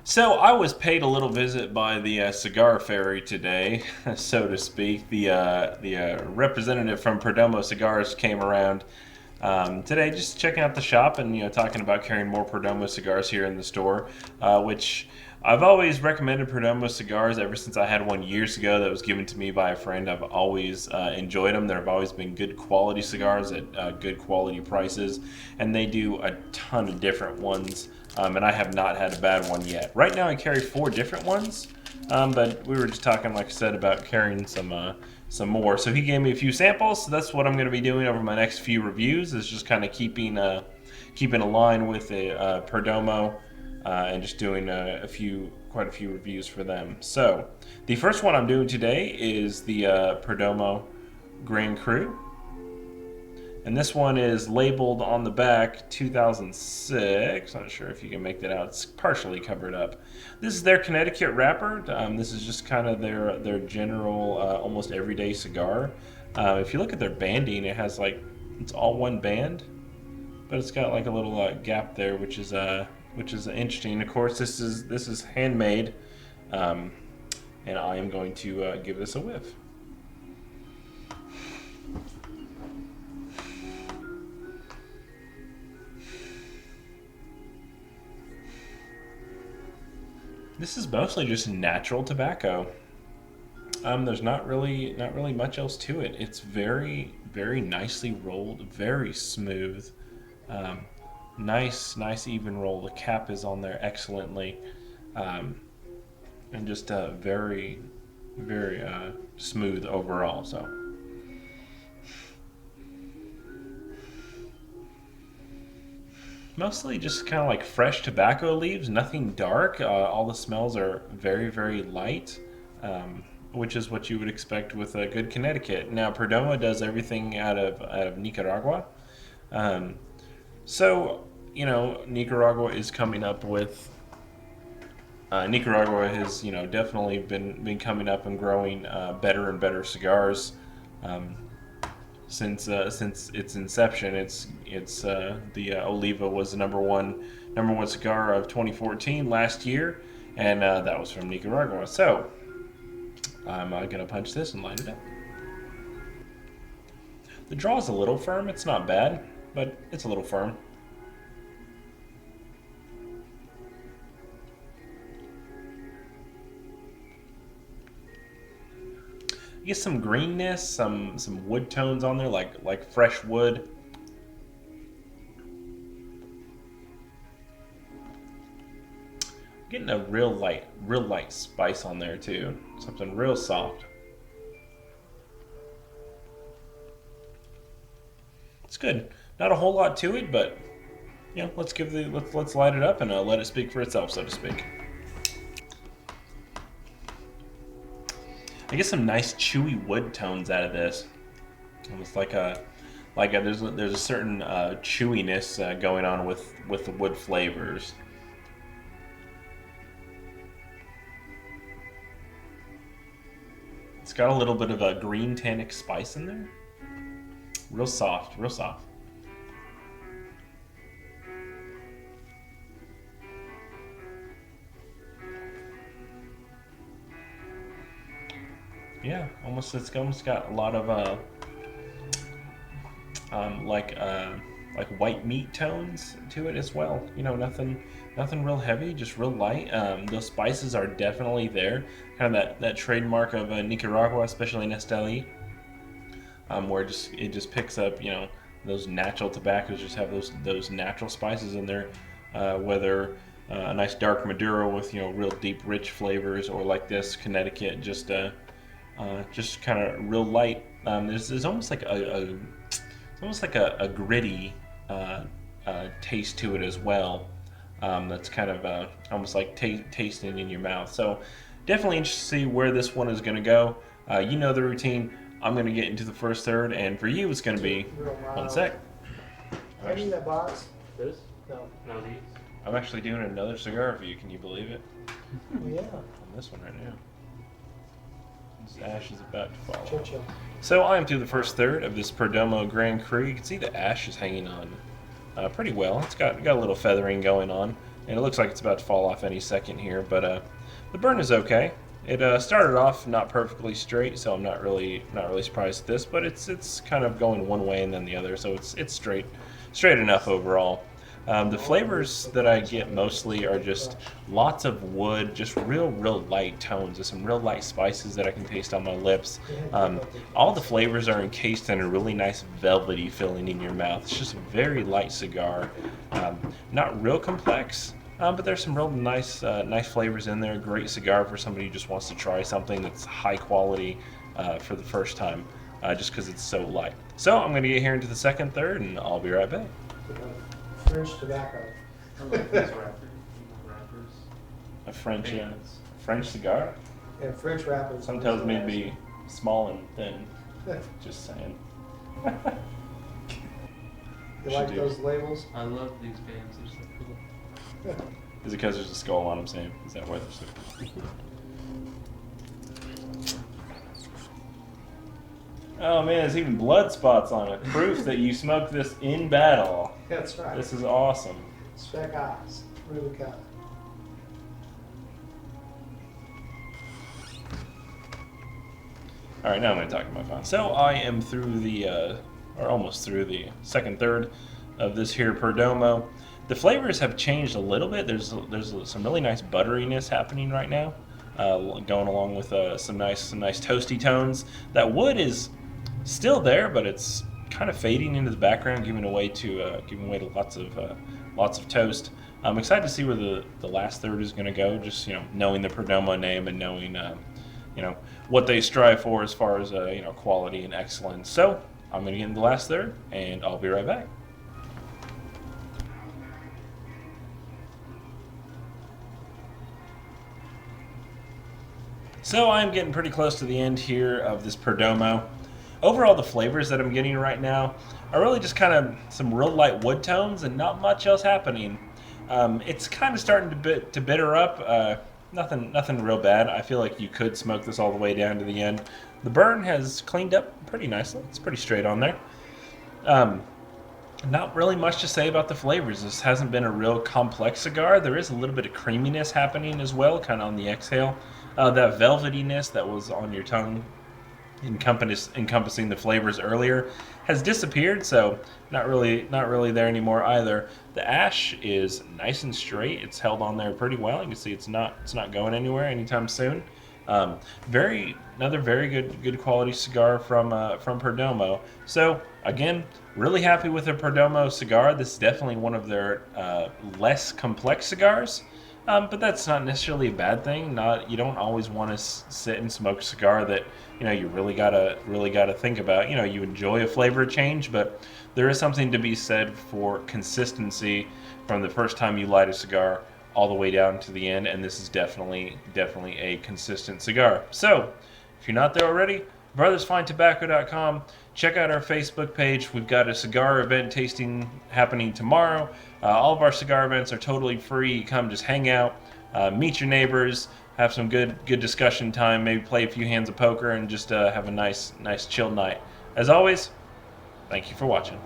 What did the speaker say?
So I was paid a little visit by the cigar fairy today, so to speak. The representative from Perdomo Cigars came around today, just checking out the shop and talking about carrying more Perdomo cigars here in the store, which I've always recommended Perdomo cigars ever since I had one years ago that was given to me by a friend. I've always enjoyed them. They've always been good quality cigars at good quality prices, and they do a ton of different ones. And I have not had a bad one yet. Right now, I carry 4 different ones, but we were just talking, like I said, about carrying some more. So he gave me a few samples. So that's what I'm going to be doing over my next few reviews. Is just kind of keeping a line with the Perdomo, and just doing quite a few reviews for them. So the first one I'm doing today is the Perdomo Grand Cru. And this one is labeled on the back 2006. Not sure if you can make that out. It's partially covered up. This is their Connecticut wrapper. This is just kind of their general, almost everyday cigar. If you look at their banding, it has it's all one band, but it's got like a little gap there, which is interesting. Of course, this is handmade, and I am going to give this a whiff. This is mostly just natural tobacco. There's not really much else to it. It's very nicely rolled, very smooth, nice even roll. The cap is on there excellently, and just very smooth overall. So. Mostly just kind of like fresh tobacco leaves, nothing dark. All the smells are very light, which is what you would expect with a good Connecticut. Now, Perdomo does everything out of Nicaragua. So, Nicaragua is coming up with. Nicaragua has, definitely been coming up and growing better and better cigars. Since its inception. It's the Oliva was the number one cigar of 2014 last year, and that was from Nicaragua. So I'm gonna punch this and light it up. The draw is a little firm. It's not bad, but it's a little firm. You get some greenness, some wood tones on there, like fresh wood. Getting a real light spice on there too. Something real soft. It's good. Not a whole lot to it, but let's light it up and let it speak for itself, so to speak. I get some nice chewy wood tones out of this. Almost there's a certain chewiness going on with the wood flavors. It's got a little bit of a green tannic spice in there. Real soft, real soft. Yeah, it's almost got a lot of like white meat tones to it as well. Nothing real heavy, just real light. Those spices are definitely there. Kind of that trademark of Nicaragua, especially Nesteli, where it just picks up. Those natural tobaccos just have those natural spices in there, whether a nice dark Maduro with real deep, rich flavors, or like this Connecticut, just kind of real light. There's almost like a gritty taste to it as well. That's kind of almost like tasting in your mouth. So definitely interested to see where this one is going to go. You know the routine. I'm going to get into the first third, and for you, it's going to be one sec. Any that box? This? No. No, these? I'm actually doing another cigar for you. Can you believe it? Oh, yeah. On this one right now. This ash is about to fall. Chill. So I am through the first third of this Perdomo Grand Cru. You can see the ash is hanging on pretty well. It's got a little feathering going on. and it looks like it's about to fall off any second here, but the burn is okay. It started off not perfectly straight, so I'm not really surprised at this, but it's kind of going one way and then the other, so it's straight enough overall. The flavors that I get mostly are just lots of wood, just real light tones. There's some real light spices that I can taste on my lips. All the flavors are encased in a really nice velvety feeling in your mouth. It's just a very light cigar, not real complex. But there's some real nice flavors in there. Great cigar for somebody who just wants to try something that's high quality for the first time, just because it's so light. So I'm going to get here into the second, third, and I'll be right back. French tobacco. I love these wrappers. A French cigar? Yeah, French wrappers. Some tells me to be small and thin. Just saying. You like those labels? I love these bands. They're so cool. Is it because there's a skull on them, Sam? Is that why they're so cool? Oh man, there's even blood spots on it. Proof that you smoked this in battle. That's right. This is awesome. Spec Ops, Rubicon. Alright, now I'm going to talk to my phone. So I am through the, or almost through the second third of this here Perdomo. The flavors have changed a little bit. There's some really nice butteriness happening right now, going along with some nice toasty tones. That wood is still there, but it's kind of fading into the background, giving way to lots of toast. I'm excited to see where the last third is going to go. Just knowing the Perdomo name and knowing what they strive for as far as quality and excellence. So I'm going to get into the last third, and I'll be right back. So I'm getting pretty close to the end here of this Perdomo. Overall, the flavors that I'm getting right now are really just kind of some real light wood tones and not much else happening. It's kind of starting to bitter up. Nothing real bad. I feel like you could smoke this all the way down to the end. The burn has cleaned up pretty nicely. It's pretty straight on there. Not really much to say about the flavors. This hasn't been a real complex cigar. There is a little bit of creaminess happening as well, kind of on the exhale. That velvetyness that was on your tongue encompassing the flavors earlier has disappeared, so not really there anymore either. The ash is nice and straight. It's held on there pretty well. You can see it's not going anywhere anytime soon. Another very good quality cigar from Perdomo. So again, really happy with the Perdomo cigar. This is definitely one of their less complex cigars. But that's not necessarily a bad thing. You don't always want to sit and smoke a cigar that you really gotta think about. You enjoy a flavor change, but there is something to be said for consistency from the first time you light a cigar all the way down to the end. And this is definitely a consistent cigar. So if you're not there already, brothersfindtobacco.com. Check out our Facebook page. We've got a cigar event tasting happening tomorrow. All of our cigar events are totally free. You come just hang out, meet your neighbors, have some good discussion time, maybe play a few hands of poker, and just have a nice chilled night. As always, thank you for watching.